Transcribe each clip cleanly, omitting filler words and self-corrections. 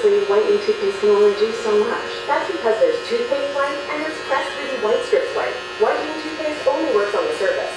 Honestly, whitening toothpaste can only do so much. That's because there's toothpaste white and there's Crest Beauty White Strips white. Whitening toothpaste only works on the surface.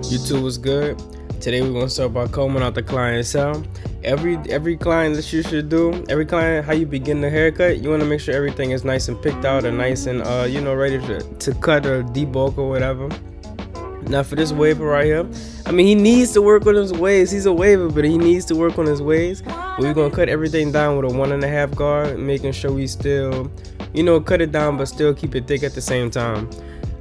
YouTube was good. Today we're gonna start by combing out the clientele. Every client that you should do, every client, how you begin the haircut, you want to make sure everything is nice and picked out and nice and ready to cut or debulk or whatever. Now for this waver right here, I mean, he needs to work on his waves. He's a waver, but he needs to work on his waves. We're gonna cut everything down with a 1.5 guard, making sure we still cut it down but still keep it thick at the same time.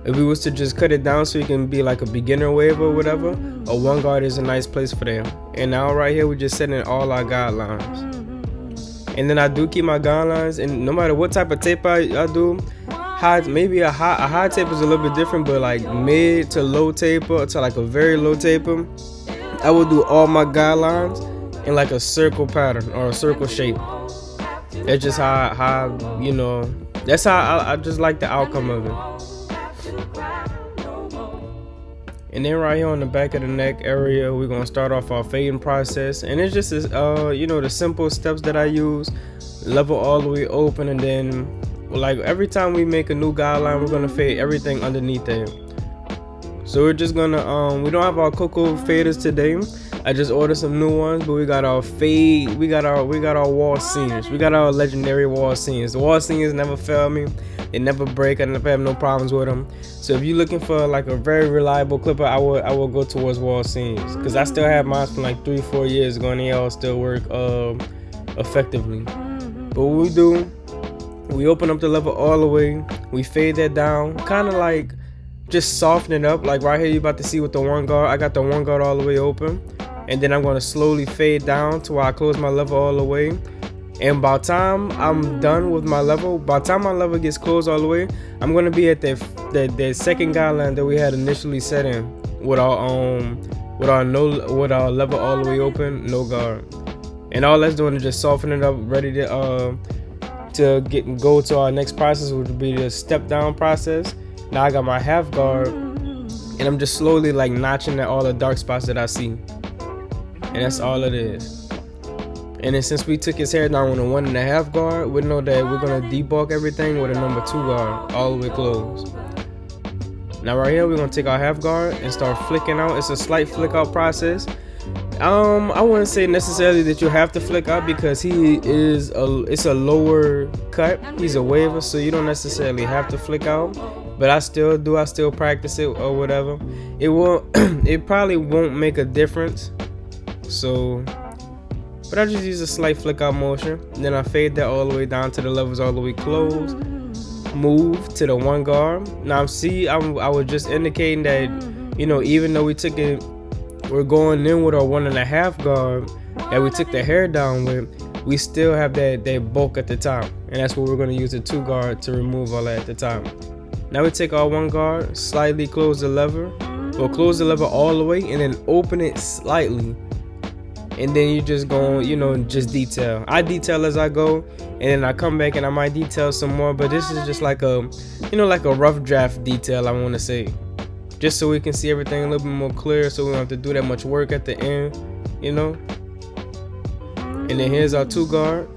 If we was to just cut it down so it can be like a beginner wave or whatever, a 1 guard is a nice place for them. And now right here, we're just setting all our guidelines. And then I do keep my guidelines, and no matter what type of tape I do, maybe a high tape is a little bit different, but like mid to low taper to like a very low taper, I will do all my guidelines in like a circle pattern or a circle shape. That's just how that's how I just like the outcome of it. And then right here on the back of the neck area, we're gonna start off our fading process, and it's just the simple steps that I use. Level all the way open, and then like every time we make a new guideline, we're gonna fade everything underneath it. So we're just gonna we don't have our cocoa faders today. I just ordered some new ones, but we got our fade, we got our wall seniors, we got our legendary wall seniors. The wall seniors never fail me, they never break, I never have no problems with them. So if you're looking for like a very reliable clipper, I will go towards wall seniors, because I still have mine from like 3-4 years ago and they all still work effectively. But what we do, we open up the level all the way, we fade that down, kind of like just soften it up. Like right here, you're about to see with the 1 guard, I got the 1 guard all the way open, and then I'm going to slowly fade down to where I close my level all the way. And by the time I'm done with my level, by the time my level gets closed all the way, I'm going to be at the second guideline that we had initially set in with our level all the way open, no guard. And all that's doing is just soften it up, ready to go to our next process, which would be the step down process. Now I got my half guard, and I'm just slowly like notching at all the dark spots that I see. And that's all it is. And then since we took his hair down with a 1.5 guard, we know that we're gonna debulk everything with a number 2 guard, all the way closed. Now right here, we're gonna take our half guard and start flicking out. It's a slight flick out process. I wouldn't say necessarily that you have to flick out, because it's a lower cut. He's a waver, so you don't necessarily have to flick out. But I still do. I still practice it or whatever. It probably won't make a difference. So, but I just use a slight flick out motion. Then I fade that all the way down to the levels all the way closed. Move to the 1 guard. Now I was just indicating that, even though we took it, we're going in with our 1.5 guard that we took the hair down with, we still have that bulk at the top, and that's what we're going to use the 2 guard to remove all that at the top. Now we take our 1 guard, slightly close the lever, or close the lever all the way, and then open it slightly. And then you just go, just detail. I detail as I go, and then I come back and I might detail some more. But this is just like a rough draft detail, I want to say, just so we can see everything a little bit more clear, so we don't have to do that much work at the end, And then here's our 2 guard,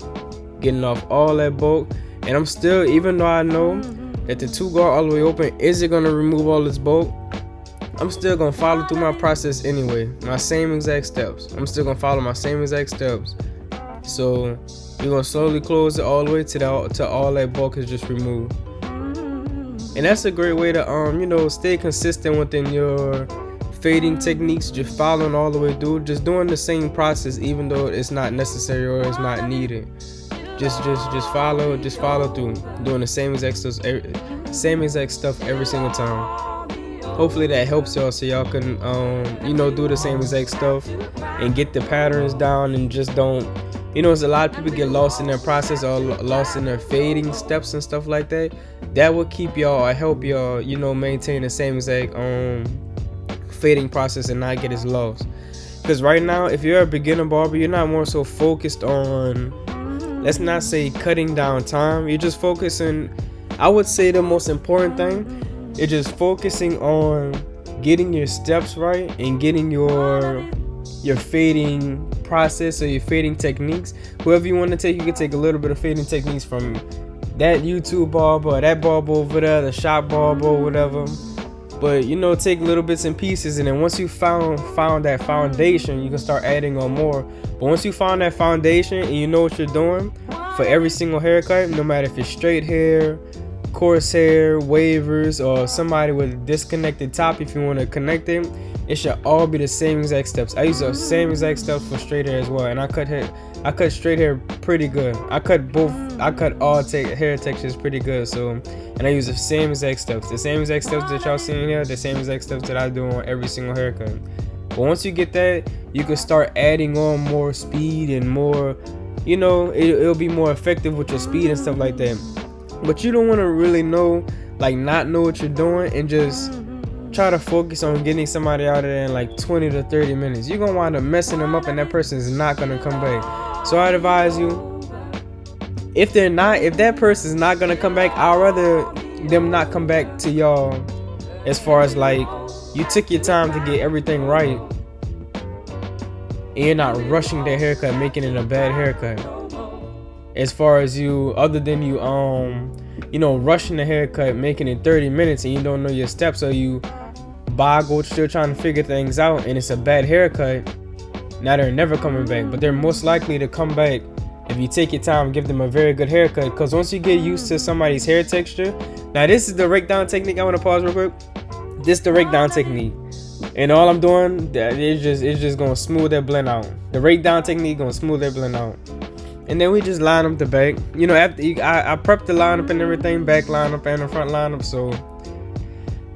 getting off all that bulk. And I'm still, even though I know that the 2 guard all the way open isn't gonna remove all this bulk, I'm still gonna follow through my process anyway. My same exact steps. I'm still gonna follow my same exact steps. So we're gonna slowly close it all the way to all that bulk is just removed. And that's a great way to stay consistent within your fading techniques. Just following all the way through, just doing the same process, even though it's not necessary or it's not needed. Just follow through, doing the same exact stuff every single time. Hopefully that helps y'all, so y'all can do the same exact stuff and get the patterns down, and just don't, there's a lot of people get lost in their process or lost in their fading steps and stuff like that. That will keep y'all or help y'all maintain the same exact fading process and not get as lost. Because right now, if you're a beginner barber, you're not more so focused on, let's not say cutting down time. You're just focusing, I would say the most important thing is just focusing on getting your steps right and getting your fading process or your fading techniques. Whoever you want to take, you can take a little bit of fading techniques from that YouTube barber or that barber over there, the shop barber or whatever. But you know, take little bits and pieces, and then once you found that foundation, you can start adding on more. But once you found that foundation and you know what you're doing for every single haircut, no matter if it's straight hair, coarse hair, wavers, or somebody with a disconnected top, if you want to connect it, it should all be the same exact steps. I use the same exact steps for straight hair as well, and I cut straight hair pretty good. I cut all hair textures pretty good. So, and I use the same exact steps that y'all seeing here, the same exact steps that I do on every single haircut. But once you get that, you can start adding on more speed and more, you know, it'll be more effective with your speed and stuff like that. But you don't want to really not know what you're doing and just try to focus on getting somebody out of there in like 20 to 30 minutes. You're gonna wind up messing them up and that person is not gonna come back. So I advise you, if that person is not gonna come back, I'd rather them not come back to y'all. As far as like, you took your time to get everything right and you're not rushing their haircut, making it a bad haircut. As far as you, other than you rushing the haircut, making it 30 minutes and you don't know your steps, or you boggled still trying to figure things out and it's a bad haircut, now they're never coming back. But they're most likely to come back if you take your time and give them a very good haircut. Because once you get used to somebody's hair texture, now this is the rake down technique. I want to pause real quick. This is the rake down technique, and all I'm doing, it's just gonna smooth that blend out. The rake down technique gonna smooth that blend out. And then we just line up the back. You know, after I prep the lineup and everything, back lineup and the front lineup. So,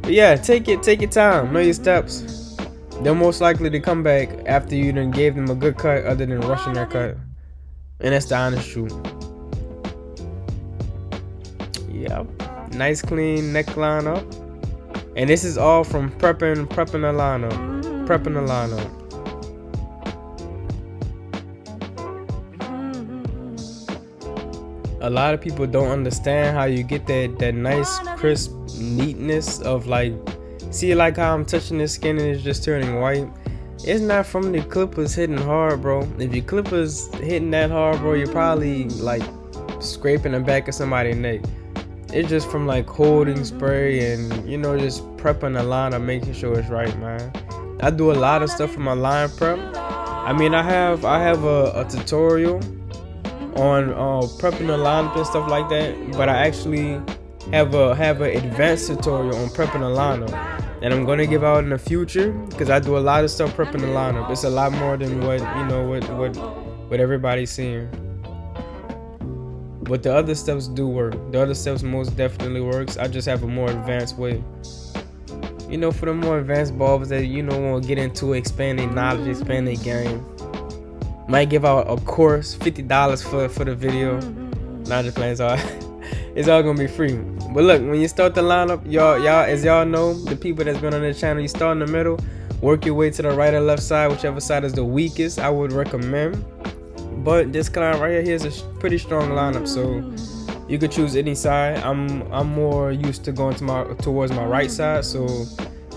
but yeah, take your time, know your steps. They're most likely to come back after you done gave them a good cut, other than rushing their cut. And that's the honest truth. Yep, nice clean neck lineup. And this is all from prepping the lineup. A lot of people don't understand how you get that nice crisp neatness of like, see like how I'm touching the skin and it's just turning white. It's not from the clippers hitting hard, bro. If your clippers hitting that hard, bro, you're probably like scraping the back of somebody's neck. It's just from like holding spray and, you know, just prepping the lineup, making sure it's right, man. I do a lot of stuff for my line prep. I mean, I have a tutorial on prepping the lineup and stuff like that, but I actually have an advanced tutorial on prepping the lineup, and I'm gonna give out in the future, because I do a lot of stuff prepping the lineup. It's a lot more than what everybody's seeing. But the other steps do work. The other steps most definitely works. I just have a more advanced way. You know, for the more advanced barbers that, you know, want to get into, expand their knowledge, expand their game, might give out a course, $50 for the video. Not just playing, so it's all gonna be free. But look, when you start the lineup, y'all, as y'all know, the people that's been on this channel, you start in the middle, work your way to the right or left side, whichever side is the weakest, I would recommend. But this client right here is a pretty strong lineup, so you could choose any side. I'm more used to going towards my right side, so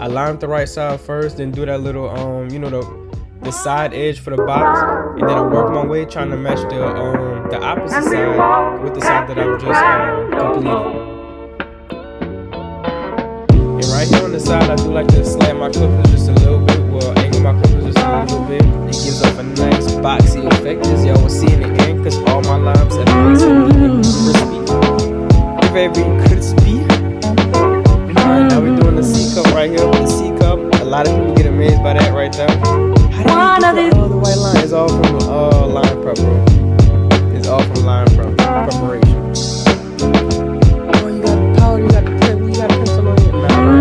I line up the right side first, then do that little the side edge for the box, and then I work my way trying to match the opposite side with the side that I've just completed. And right here on the side, I do like to slam my clippers just a little bit, well, angle my clippers just a little bit. It gives up a nice boxy effect, as y'all will see in the end, because all my lineups are nice and crispy. Very crispy. Alright, now we're doing the C cup right here. The C cup, a lot of people get amazed by that right there. How do you get the white line? It's all from line prep, bro. It's all from line preparation. Oh, you got powder, you got pencil on it? Nah,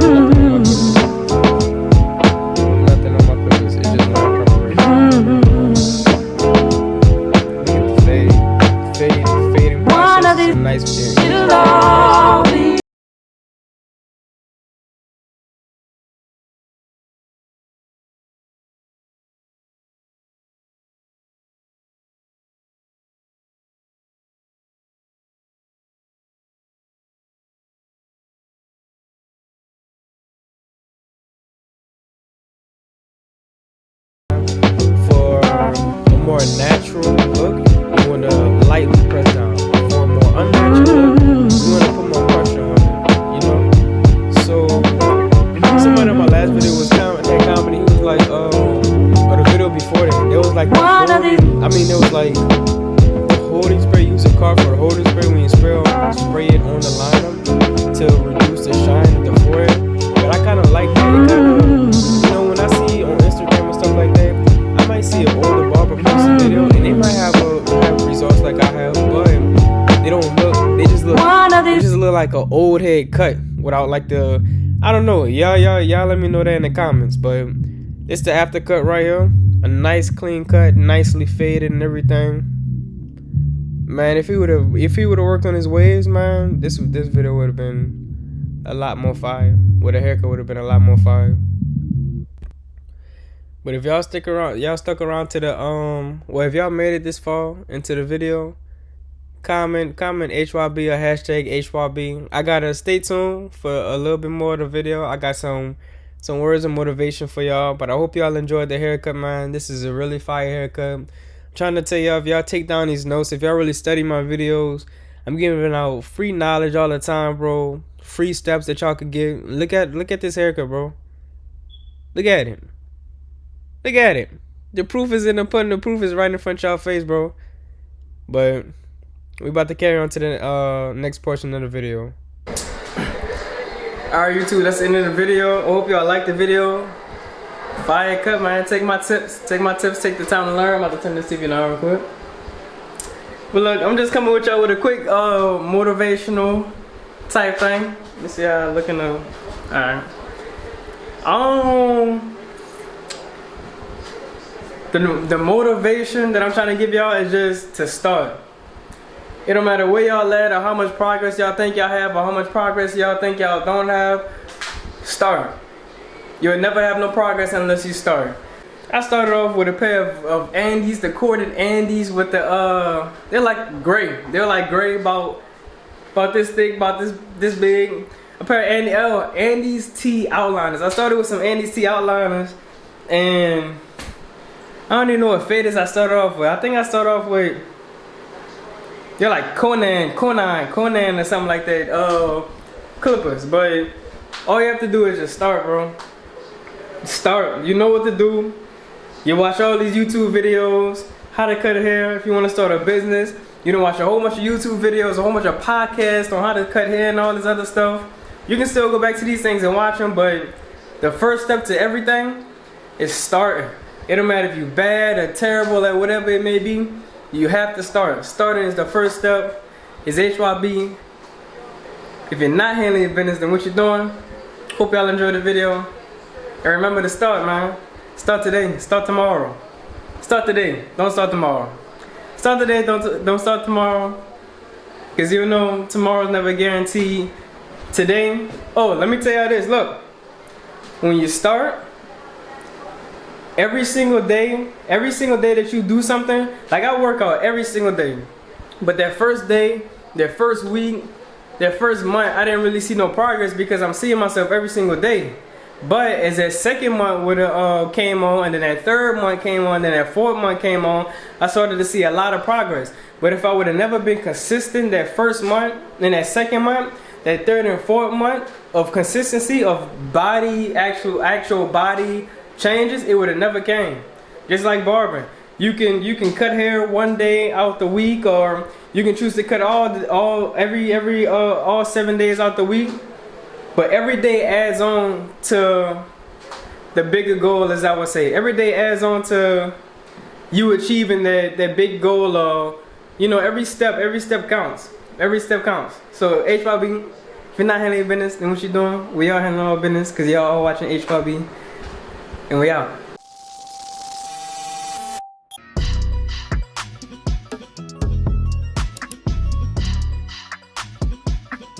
nothing on my clippers. It's just line preparation. Look at the fading process. It's a nice fade. more natural look, you want to lightly press down. For a more unnatural look, you want to put more pressure on it, you know? So, somebody in my last video was commenting, he was like, or the video before that, there was like the holding spray. You use a car for a holding spray when you spray it on the liner to reduce the shine of the forehead. But I kind of like that. It kind of, you know, when I see on Instagram and stuff like that, I might see an older barber post a video and they might have results like I have, but they don't look. They just look like an old head cut without like the. I don't know. Y'all let me know that in the comments. But it's the after cut right here. A nice clean cut, nicely faded and everything. Man, if he would have worked on his waves, man, this video would have been a lot more fire. With a haircut would have been a lot more fire. But if y'all stuck around to the well, if y'all made it this far into the video, comment HYB or hashtag HYB. I gotta stay tuned for a little bit more of the video. I got some words of motivation for y'all, but I hope y'all enjoyed the haircut, man. This is a really fire haircut. I'm trying to tell y'all, if y'all take down these notes, if y'all really study my videos, I'm giving out free knowledge all the time, bro. Free steps that y'all could get. Look at this haircut, bro. Look at it. Look at it. The proof is in the pudding. The proof is right in front of y'all face, bro. But we about to carry on to the next portion of the video. Alright, YouTube, that's the end of the video. I hope y'all liked the video. Fire cut, man. Take my tips. Take the time to learn. I'm about to turn this TV on real quick. But look, I'm just coming with y'all with a quick motivational type thing. Let me see how I'm looking up. Alright. The motivation that I'm trying to give y'all is just to start. It don't matter where y'all at or how much progress y'all think y'all have or how much progress y'all think y'all don't have. Start. You'll never have no progress unless you start. I started off with a pair of Andes, the corded Andes with the they're like gray. They're like gray about this thick, about this big. A pair of Andes T outliners. I started with some Andes T outliners, and I don't even know what faders I started off with. I think I started off with, they're like Conan or something like that. Clippers. But all you have to do is just start, bro. Start. You know what to do. You watch all these YouTube videos, how to cut hair. If you want to start a business, you don't watch a whole bunch of YouTube videos, a whole bunch of podcasts on how to cut hair and all this other stuff. You can still go back to these things and watch them, but the first step to everything is starting. It don't matter if you're bad or terrible or whatever it may be. You have to start. Starting is the first step. Is HYB. If you're not handling your business, then what you doing? Hope y'all enjoyed the video. And remember to start, man. Start today. Start tomorrow. Start today. Don't start tomorrow. Start today. Don't start tomorrow. Because you know tomorrow's never guaranteed. Today. Oh, let me tell y'all this. Look. When you start, every single day that you do something, like I work out every single day, but that first day, that first week, that first month, I didn't really see no progress because I'm seeing myself every single day. But as that second month came on, and then that third month came on, and then that fourth month came on, I started to see a lot of progress. But if I would have never been consistent that first month and that second month, that third and fourth month of consistency of body, actual body changes, it would have never came. Just like barbering, you can cut hair one day out the week, or you can choose to cut all 7 days out the week. But every day adds on to the bigger goal, as I would say. Every day adds on to you achieving that big goal. Of, you know, every step counts. Every step counts. So HYB, if you're not handling your business, then what you doing? We are handling our business because y'all all watching HYB. And we out.